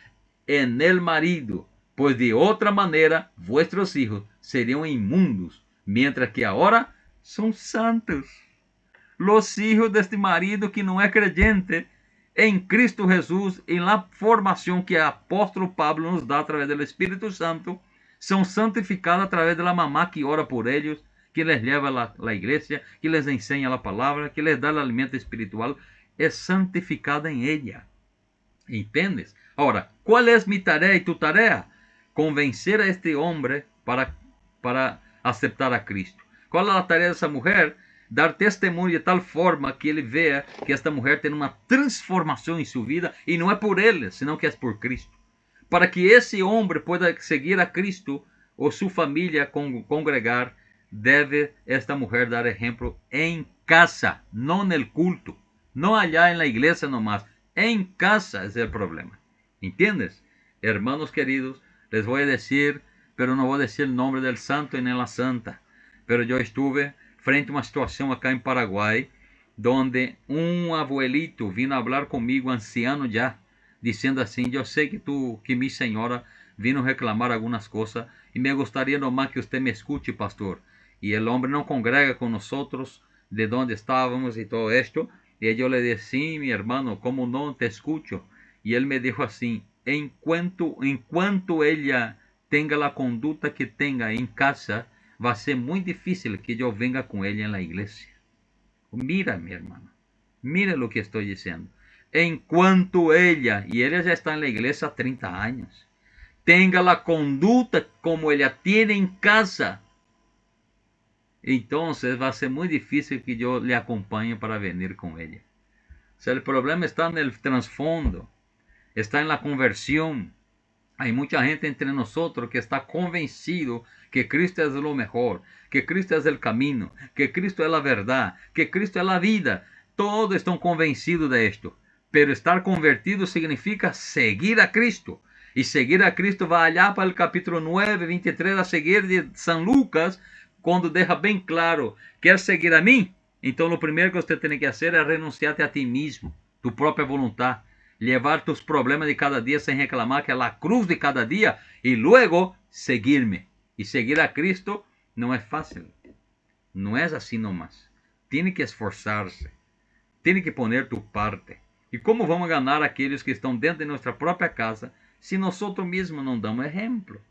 en el marido, pues de otra manera vuestros hijos serían inmundos, mientras que ahora son santos. Los hijos de este marido que no es creyente en Cristo Jesús, en la formación que el apóstol Pablo nos da a través del Espíritu Santo, son santificados a través de la mamá que ora por ellos, que les lleva a la iglesia, que les enseña la palabra, que les da el alimento espiritual, es santificada en ella. ¿Entiendes? Ahora, ¿cuál es mi tarea y tu tarea? Convencer a este hombre para aceptar a Cristo. ¿Cuál es la tarea de esa mujer? Dar testimonio de tal forma que él vea que esta mujer tiene una transformación en su vida y no es por él, sino que es por Cristo. Para que ese hombre pueda seguir a Cristo o su familia congregar, debe esta mujer dar ejemplo en casa, no en el culto, no allá en la iglesia nomás. En casa es el problema. ¿Entiendes? Hermanos queridos, les voy a decir, pero no voy a decir el nombre del santo ni la santa. Pero yo estuve frente a una situación acá en Paraguay, donde un abuelito vino a hablar conmigo, anciano ya, diciendo así, yo sé que mi señora vino a reclamar algunas cosas y me gustaría nomás que usted me escuche, pastor. Y el hombre no congrega con nosotros de donde estábamos y todo esto. Y yo le dije, sí, mi hermano, ¿cómo no? Te escucho. Y él me dijo así, en cuanto ella tenga la conducta que tenga en casa, va a ser muy difícil que yo venga con ella en la iglesia. Mira, mi hermano, mira lo que estoy diciendo. enquanto ella ya está en la iglesia 30 años, tenga la conducta como ella tiene en casa, entonces va a ser muy difícil que yo le acompañe para venir con ella. O sea, el problema está en el trasfondo, está en la conversión. Hay mucha gente entre nosotros que está convencido que Cristo es lo mejor, que Cristo es el camino, que Cristo es la verdad, que Cristo es la vida. Todos están convencidos de esto. Pero estar convertido significa seguir a Cristo. Y seguir a Cristo va allá para el capítulo 9, 23 a seguir de San Lucas, cuando deja bien claro, quer seguir a mí. Entonces lo primero que usted tiene que hacer es renunciarte a ti mismo, tu propia voluntad. Llevar tus problemas de cada día sin reclamar, que es la cruz de cada día, y luego seguirme. Y seguir a Cristo no es fácil. No es así nomás. Tiene que esforzarse. Tiene que poner tu parte. ¿Y cómo vamos a ganar a aquellos que están dentro de nuestra propia casa si nosotros mismos no damos ejemplo?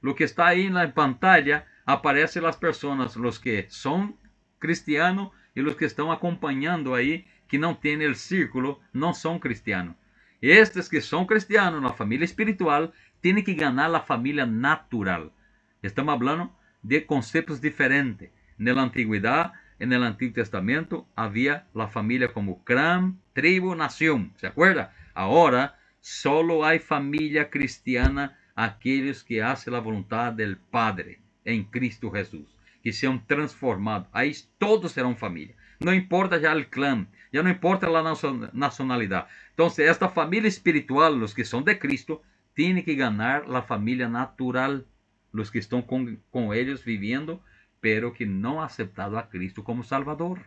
Lo que está ahí en la pantalla aparecen las personas, los que son cristianos y los que están acompañando ahí, que no tienen el círculo, no son cristianos. Estos que son cristianos, la familia espiritual, tienen que ganar la familia natural. Estamos hablando de conceptos diferentes. En la antigüedad, en el Antiguo Testamento, había la familia como clan, tribu, nación. ¿Se acuerda? Ahora solo hay familia cristiana aquellos que hacen la voluntad del Padre en Cristo Jesús, que sean transformados. Ahí todos serán familia. No importa ya el clan, ya no importa la nacionalidad. Entonces, esta familia espiritual, los que son de Cristo, tienen que ganar la familia natural, los que están con ellos viviendo, pero que no han aceptado a Cristo como Salvador.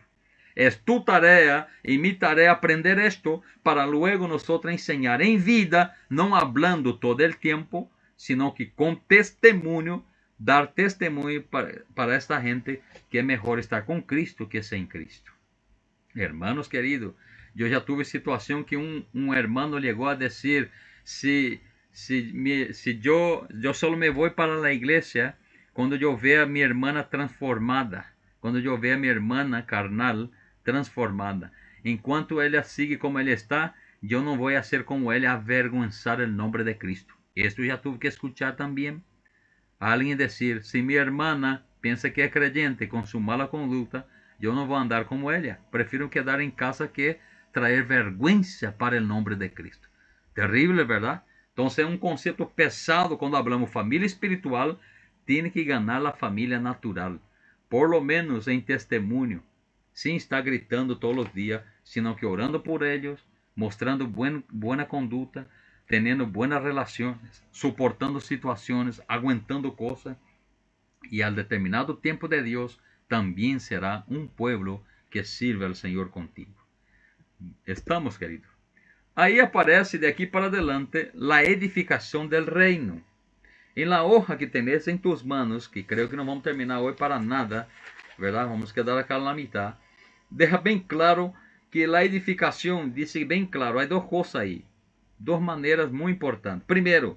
Es tu tarea y mi tarea aprender esto para luego nosotros enseñar en vida, no hablando todo el tiempo, sino que con testimonio, dar testimonio para esta gente que es mejor estar con Cristo que sin Cristo. Hermanos queridos, yo ya tuve situación que un hermano llegó a decir, si yo solo me voy para la iglesia cuando yo vea a mi hermana transformada, cuando yo vea a mi hermana carnal transformada. Enquanto ella sigue como ella está, yo no voy a hacer como ella, avergonzar el nombre de Cristo. Esto ya tuve que escuchar también. A alguien decir, si mi hermana piensa que es creyente con su mala conducta, yo no voy a andar como ella. Prefiero quedar en casa que traer vergüenza para el nombre de Cristo. Terrible, ¿verdad? Entonces es un concepto pesado cuando hablamos familia espiritual. Tiene que ganar la familia natural. Por lo menos en testimonio. Sin estar gritando todos los días, sino que orando por ellos, mostrando buena conducta, teniendo buenas relaciones, soportando situaciones, aguantando cosas. Y al determinado tiempo de Dios, también será un pueblo que sirve al Señor contigo. Estamos, queridos. Ahí aparece de aquí para adelante la edificación del reino. En la hoja que tenés en tus manos, que creo que no vamos a terminar hoy para nada, ¿verdad? Vamos a quedar acá en la mitad. Deja bien claro que la edificación, dice bien claro, hay dos cosas ahí. Dos maneras muy importantes. Primero,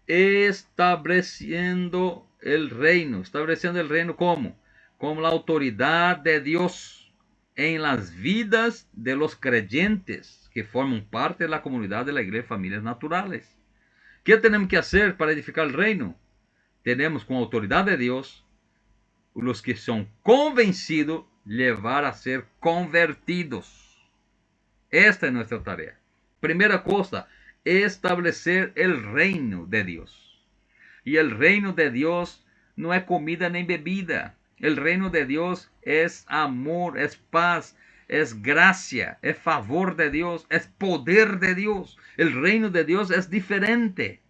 estableciendo el reino. Estableciendo el reino ¿cómo? Como la autoridad de Dios en las vidas de los creyentes que forman parte de la comunidad de la iglesia de familias naturales. ¿Qué tenemos que hacer para edificar el reino? Tenemos con autoridad de Dios, los que son convencidos, llevar a ser convertidos. Esta es nuestra tarea. Primera cosa, establecer el reino de Dios. Y el reino de Dios no es comida ni bebida. El reino de Dios es amor, es paz, es gracia, es favor de Dios, es poder de Dios. El reino de Dios es diferente.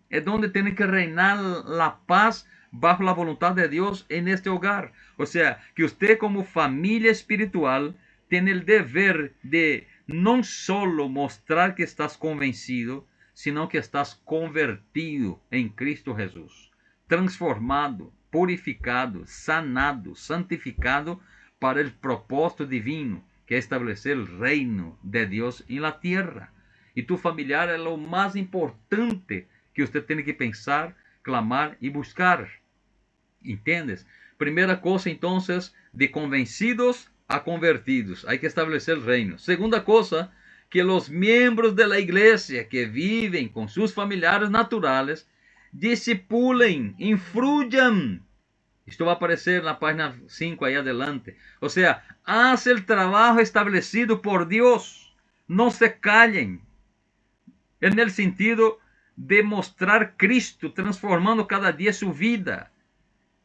Es donde tiene que reinar la paz bajo la voluntad de Dios en este hogar. O sea, que usted como familia espiritual tiene el deber de no solo mostrar que estás convencido, sino que estás convertido en Cristo Jesús, transformado, purificado, sanado, santificado para el propósito divino, que es establecer el reino de Dios en la tierra. Y tu familiar es lo más importante que usted tiene que pensar, clamar y buscar. ¿Entiendes? Primera cosa, entonces, de convencidos a convertidos. Hay que establecer el reino. Segunda cosa, que los miembros de la iglesia que viven con sus familiares naturales discipulen, influyan. Esto va a aparecer en la página 5 ahí adelante. O sea, haz el trabajo establecido por Dios. No se callen. En el sentido de mostrar Cristo transformando cada día su vida.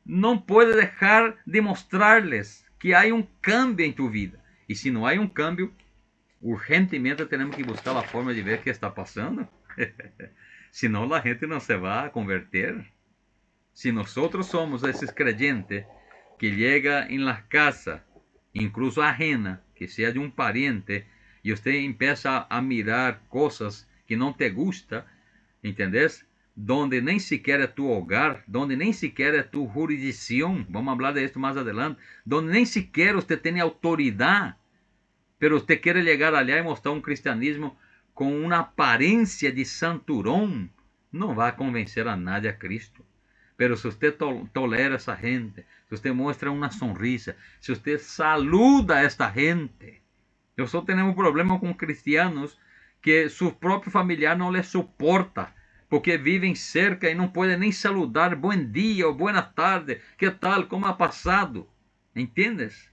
No puede dejar de mostrarles que hay un cambio en tu vida. Y si no hay un cambio, urgentemente tenemos que buscar la forma de ver qué está pasando. Si no, la gente no se va a convertir. Si nosotros somos esos creyentes que llega en la casa, incluso ajena, que sea de un pariente, y usted empieza a mirar cosas que no te gusta, ¿entendés? Donde nem sequer é tu hogar, donde nem sequer é tu jurisdição, vamos falar de esto mais adelante, donde nem sequer você tem autoridade, pero você quer chegar allá e mostrar um cristianismo com uma aparência de santurão, não vai convencer a nadie a Cristo. Pero se você tolera essa gente, se você mostra uma sonrisa, se você saluda a esta gente, eu só tenho um problema com cristianos que su próprio familiar não les suporta, porque vivem cerca e não podem nem saludar bom dia ou boa tarde, que tal, como ha passado, ¿entiendes?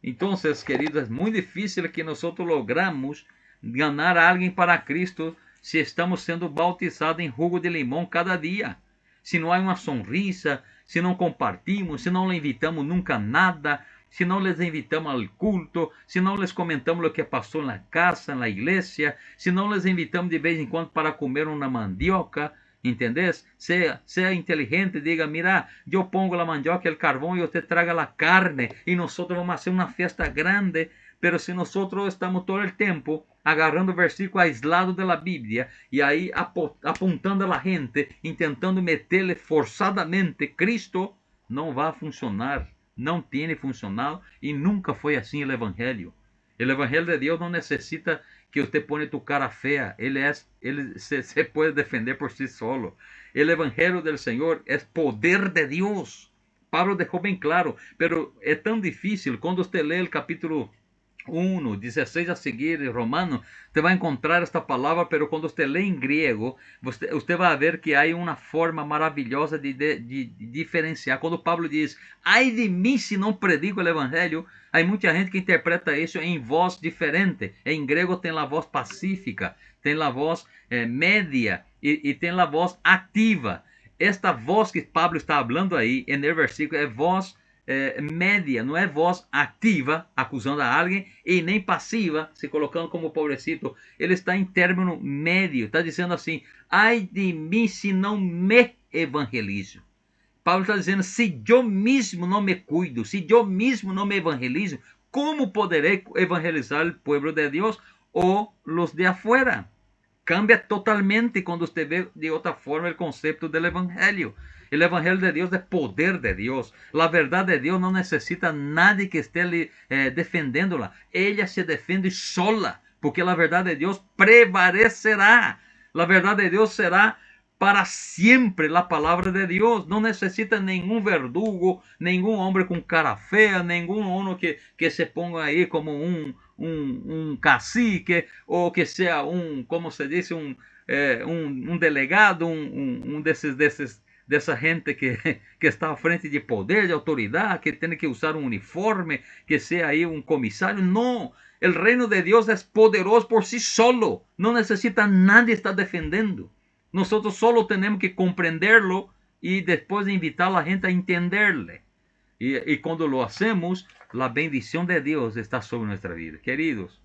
Então, queridos, é muito difícil que nós logramos ganhar a alguém para Cristo se estamos sendo bautizados em jugo de limão cada dia. Se não há uma sonrisa, se não compartimos, se não lhe invitamos nunca nada, se não les invitamos ao culto, se não les comentamos o que passou na casa, na igreja, se não les invitamos de vez em quando para comer uma mandioca, ¿entendés? Sea inteligente, diga, mira, eu pongo a mandioca e o carvão e você traga a carne e nós vamos fazer uma festa grande. Pero se nós estamos todo o tempo agarrando versículo aislado da Bíblia e aí apontando a gente, tentando meter-lhe forçadamente Cristo, não vai funcionar. Não tem funcionado e nunca foi assim o Evangelho. O Evangelho de Deus não necessita que você ponha tu cara feia. Ele se pode defender por si solo. O Evangelho do Senhor é poder de Deus. Pablo deixou bem claro, pero é tão difícil. Quando você lê o capítulo 1, 16 a seguir, Romano, você vai encontrar esta palavra, pero quando você lê em grego, você vai ver que há uma forma maravilhosa de diferenciar. Quando Pablo diz, ai de mim se não predigo o evangelho, há muita gente que interpreta isso em voz diferente. Em grego tem a voz pacífica, tem a voz média e tem a voz ativa. Esta voz que Pablo está falando aí, no versículo, é voz média, não é voz ativa, acusando a alguém, e nem passiva, se colocando como pobrecito. Ele está em término médio, está dizendo assim, ai de mim se não me evangelizo. Paulo está dizendo, se eu mesmo não me cuido, se eu mesmo não me evangelizo, como poderei evangelizar o povo de Deus ou os de afuera? Cambia totalmente quando você vê de outra forma o conceito do evangelho. O evangelho de Deus é poder de Deus. A verdade de Deus não necessita nadie que esteja defendendo-la. Ela se defende sola, porque a verdade de Deus prevalecerá. A verdade de Deus será para sempre a palavra de Deus. Não necessita nenhum verdugo, nenhum homem com cara feia, nenhum homem que se ponga aí como um cacique, ou que seja como se diz, um delegado, dessa gente que está à frente de poder, de autoridade, que tem que usar um uniforme, que seja aí um comissário. Não, o reino de Deus é poderoso por si solo, não necessita nadie estar defendendo. Nós solo temos que compreenderlo e depois invitar a gente a entenderle. E quando lo hacemos, a bendição de Deus está sobre nossa vida. Queridos,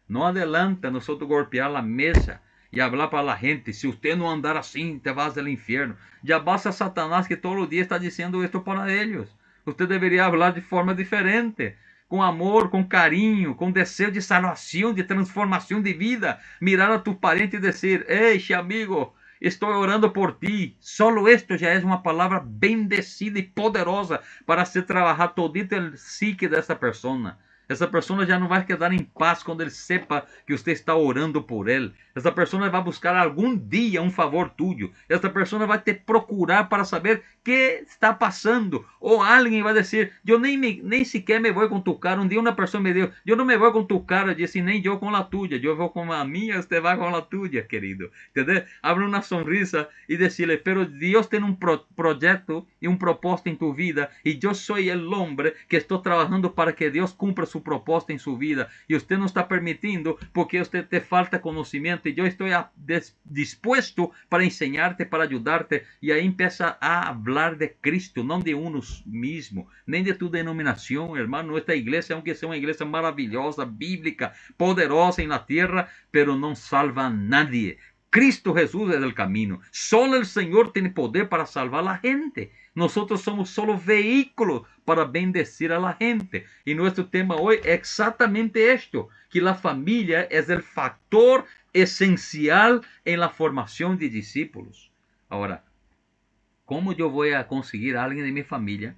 não adelanta nós golpear a mesa e falar para a gente, se você não andar assim, te vas ao inferno. Já basta Satanás que todo dia está dizendo isto para eles. Você deveria falar de forma diferente, com amor, com carinho, com desejo de salvação, de transformação de vida. Mirar a tu parente e dizer, ei, amigo, estou orando por ti. Solo esto já é uma palavra bendecida e poderosa para se trabalhar todito o psique dessa pessoa. Essa pessoa já não vai quedar em paz quando ele sepa que você está orando por ele. Essa pessoa vai buscar algum dia um favor tuyo. Essa pessoa vai te procurar para saber o que está passando. Ou alguém vai dizer, eu nem sequer me vou com tu cara. Um dia uma pessoa me deu, eu não me vou com tu cara. Eu disse, nem eu com a tuya. Eu vou com a minha, você vai com a tuya, querido. Entendeu? Abre uma sonrisa e decirle, pero Dios tem um projeto e um propósito em tu vida. E eu sou o homem que estou trabalhando para que Deus cumpra su propósito en su vida y usted no está permitiendo porque usted te falta conocimiento y yo estoy dispuesto para enseñarte, para ayudarte. Y ahí empieza a hablar de Cristo, no de uno mismo, ni de tu denominación, hermano. Esta iglesia, aunque sea una iglesia maravillosa, bíblica, poderosa en la tierra, pero no salva a nadie. Cristo Jesús es el camino. Solo el Señor tiene poder para salvar a la gente. Nosotros somos solo vehículos para bendecir a la gente. Y nuestro tema hoy es exactamente esto, que la familia es el factor esencial en la formación de discípulos. Ahora, ¿cómo yo voy a conseguir a alguien de mi familia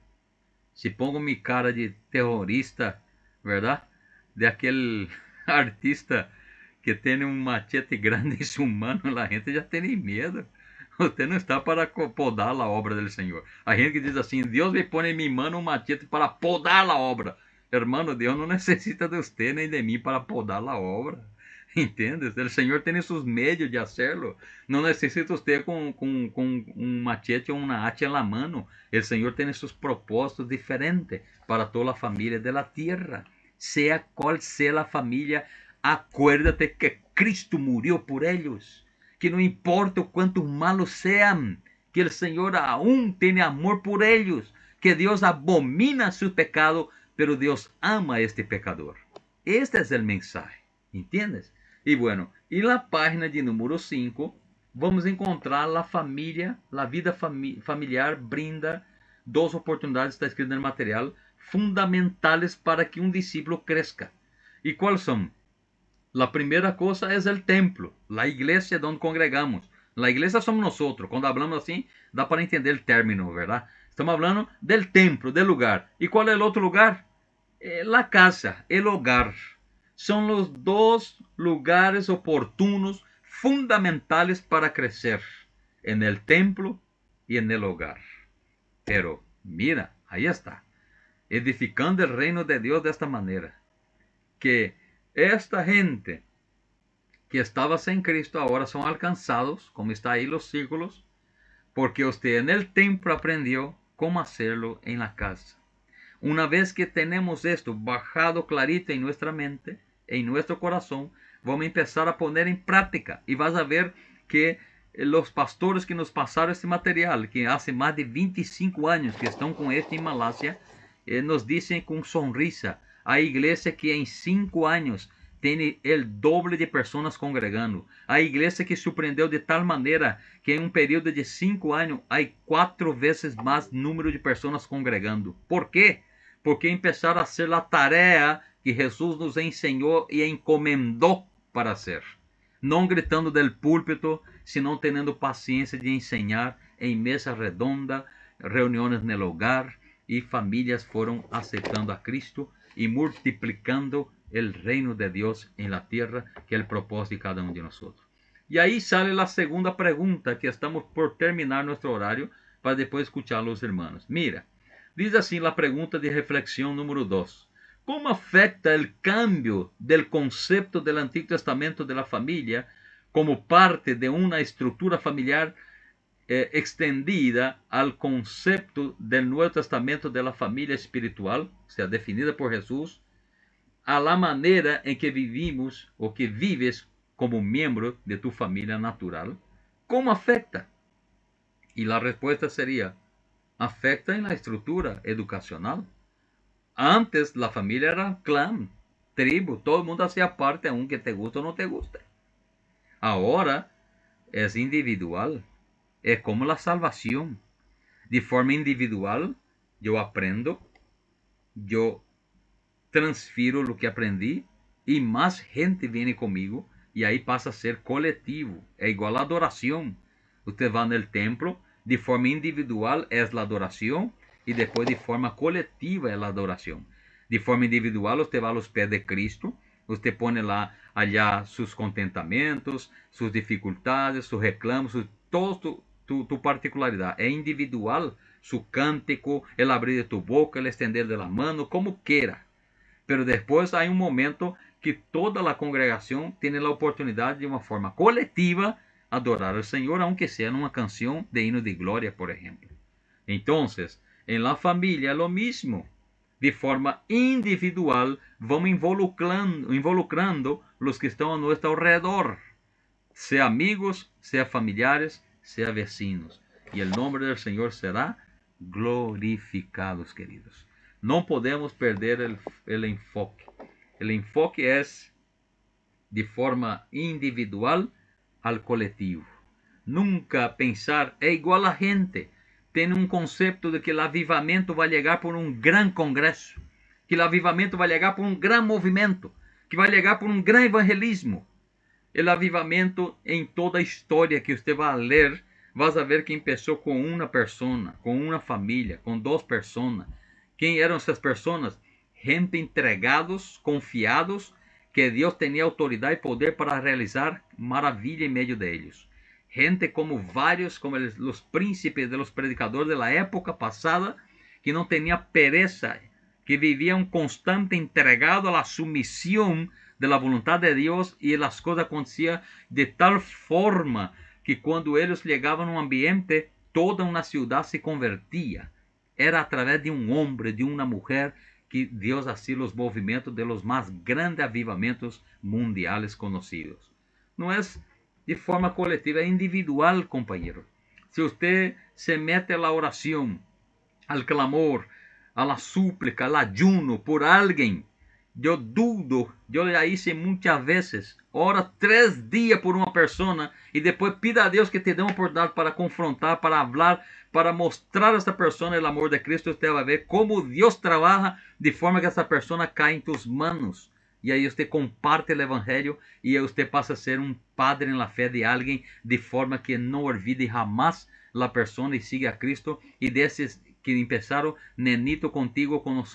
si pongo mi cara de terrorista, verdad? De aquel artista que tiene un machete grande en su mano, la gente ya tiene miedo. Usted no está para podar a obra del Señor. Hay gente que dice así, Dios me pone en mi mano un machete para podar la obra. Hermano, Dios no necesita de usted ni de mí para podar la obra. ¿Entiendes? El Señor tiene sus medios de hacerlo. No necesita usted con un machete o una hacha en la mano. El Señor tiene sus propósitos diferentes para toda la familia de la tierra. Sea cual sea la familia, acuérdate que Cristo murió por ellos. Que no importa cuántos malos sean, que el Señor aún tiene amor por ellos. Que Dios abomina su pecado, pero Dios ama a este pecador. Este es el mensaje. ¿Entiendes? Y bueno, y la página de número 5, vamos a encontrar la familia, la vida familiar brinda dos oportunidades, está escrito en el material, fundamentales para que un discípulo crezca. ¿Y cuáles son? La primera cosa es el templo, la iglesia donde congregamos. La iglesia somos nosotros. Cuando hablamos así, da para entender el término, ¿verdad? Estamos hablando del templo, del lugar. ¿Y cuál es el otro lugar? La casa, el hogar. Son los dos lugares oportunos, fundamentales para crecer, en el templo y en el hogar. Pero mira, ahí está, edificando el reino de Dios de esta manera, que esta gente que estaba sin Cristo ahora son alcanzados, como está ahí los círculos, porque usted en el templo aprendió cómo hacerlo en la casa. Una vez que tenemos esto bajado clarito en nuestra mente, en nuestro corazón, vamos a empezar a poner en práctica y vas a ver que los pastores que nos pasaron este material, que hace más de 25 años que están con esto en Malasia, nos dicen con sonrisa, hay iglesia que en 5 años tiene el doble de personas congregando. Hay iglesia que sorprendió de tal manera que en un periodo de 5 años hay 4 veces más número de personas congregando. ¿Por qué? Porque empezaron a hacer la tarea que Jesús nos enseñó y encomendó para hacer. No gritando del púlpito, sino teniendo paciencia de enseñar en mesa redonda, reuniones en el hogar, y familias fueron aceptando a Cristo y multiplicando el reino de Dios en la tierra, que es el propósito de cada uno de nosotros. Y ahí sale la segunda pregunta, que estamos por terminar nuestro horario, para después escuchar a los hermanos. Mira, dice así la pregunta de reflexión número 2. ¿Cómo afecta el cambio del concepto del Antiguo Testamento de la familia como parte de una estructura familiar extendida al concepto del Nuevo Testamento de la familia espiritual, o sea, definida por Jesús, a la manera en que vivimos o que vives como miembro de tu familia natural? ¿Cómo afecta? Y la respuesta sería, afecta en la estructura educacional. Antes la familia era clan, tribu, todo el mundo hacía parte aunque te guste o no te guste. Ahora es individual, es como la salvación. De forma individual, yo aprendo, yo transfiro lo que aprendí y más gente viene conmigo y ahí pasa a ser colectivo. Es igual a adoración. Usted va en el templo, de forma individual es la adoración y después de forma colectiva es la adoración. de forma individual, usted va a los pies de Cristo, usted pone allá sus contentamientos, sus dificultades, sus reclamos, todo tu particularidad. É individual, su cántico, el abrir de tu boca, el extender de la mano, como quiera. Pero después hay un momento que toda la congregación tiene la oportunidad de una forma colectiva adorar al Señor, aunque sea en una canción de himno de gloria, por ejemplo. Entonces, en la familia lo mismo. De forma individual, vamos involucrando los que están a nuestro alrededor, sea amigos, sea familiares, sea vecinos. Y el nombre del Señor será glorificado, queridos. No podemos perder el enfoque. El enfoque es de forma individual al coletivo. Nunca pensar é igual a gente. Tem um conceito de que o avivamento vai chegar por um grande congresso, que o avivamento vai chegar por um grande movimento, que vai chegar por um grande evangelismo. O avivamento, em toda a história que você vai ler, vai ver que começou com uma pessoa, com uma família, com duas pessoas. Quem eram essas pessoas? Gente entregados, confiados, que Deus tinha autoridade e poder para realizar maravilha em meio de eles. Gente como vários, como os príncipes de los predicadores de la época passada, que não tinham pereza, que viviam constante entregado a la sumisión de la voluntad de Dios, y las cosas aconteciam de tal forma que quando eles chegavam a um ambiente, toda uma ciudad se convertia. Era a través de um homem, de uma mulher, que Deus hacía os movimentos de los mais grandes avivamentos mundiales conhecidos. Não é de forma coletiva, é individual, companheiro. Se você se mete a la oração, al clamor, a la súplica, al ayuno por alguém, eu dudo, eu já hice muitas vezes, ora 3 dias por uma pessoa e depois pida a Deus que te dê uma oportunidade para confrontar, para falar, para mostrar a essa pessoa o amor de Cristo. Você vai ver como Deus trabalha de forma que essa pessoa cai em tus manos. E aí você comparte o evangelho e você passa a ser um padre na fé de alguém, de forma que não olvide jamás a pessoa e siga a Cristo. E desses que empezaram nenito contigo, com nós,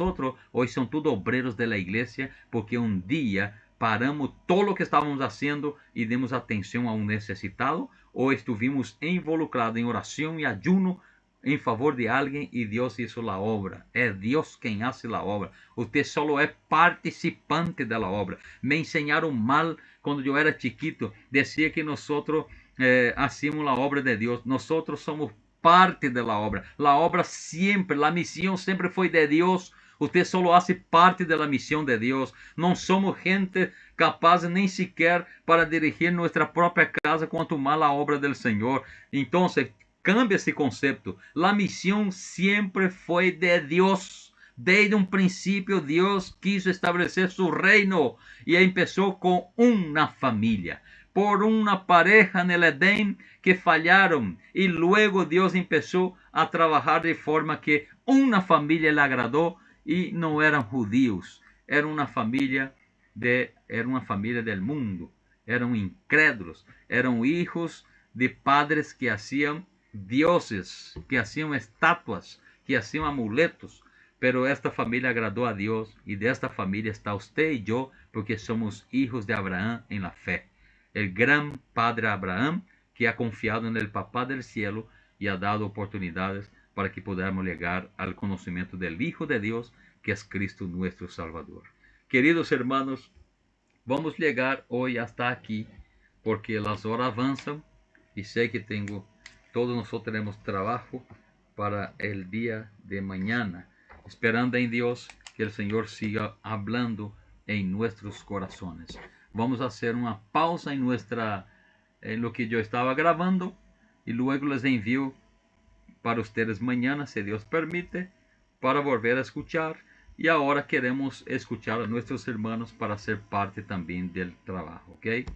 hoje são todos obreiros da igreja, porque um dia paramos todo o que estávamos fazendo e demos atenção a um necessitado, ou estivemos involucrados em oração e ayuno em favor de alguém e Deus hizo a obra. É Deus quem hace a obra. Você só é participante da obra. Me ensinaram mal quando eu era chiquito. Dizia que nós hacíamos a obra de Deus. Nós somos parte da obra. A obra sempre, a missão sempre foi de Deus. Você só hace parte da missão de Deus. Não somos gente capaz nem sequer para dirigir nossa própria casa, quanto mais a obra do Senhor. Então, cambia esse conceito. A missão sempre foi de Deus. Desde um princípio, Deus quis estabelecer seu reino e começou com uma família. Por uma pareja no Edén que falharam, e luego Deus começou a trabalhar de forma que uma família lhe agradou, e não eram judeus, era uma família do mundo, eram incrédulos, eram hijos de padres que hacían dioses, que hacían estátuas, que hacían amuletos. Pero esta familia agradó a Dios, y de esta familia está usted y yo, porque somos hijos de Abraham en la fe. El gran padre Abraham, que ha confiado en el Papá del cielo y ha dado oportunidades para que podamos llegar al conocimiento del Hijo de Dios, que es Cristo nuestro Salvador. Queridos hermanos, vamos llegar hoy hasta aquí, porque las horas avanzan y sé que todos nosotros tenemos trabajo para el día de mañana, esperando en Dios que el Señor siga hablando en nuestros corazones. Vamos a hacer una pausa en lo que yo estaba grabando y luego les envío para ustedes mañana, si Dios permite, para volver a escuchar. Y ahora queremos escuchar a nuestros hermanos para ser parte también del trabajo, ¿ok?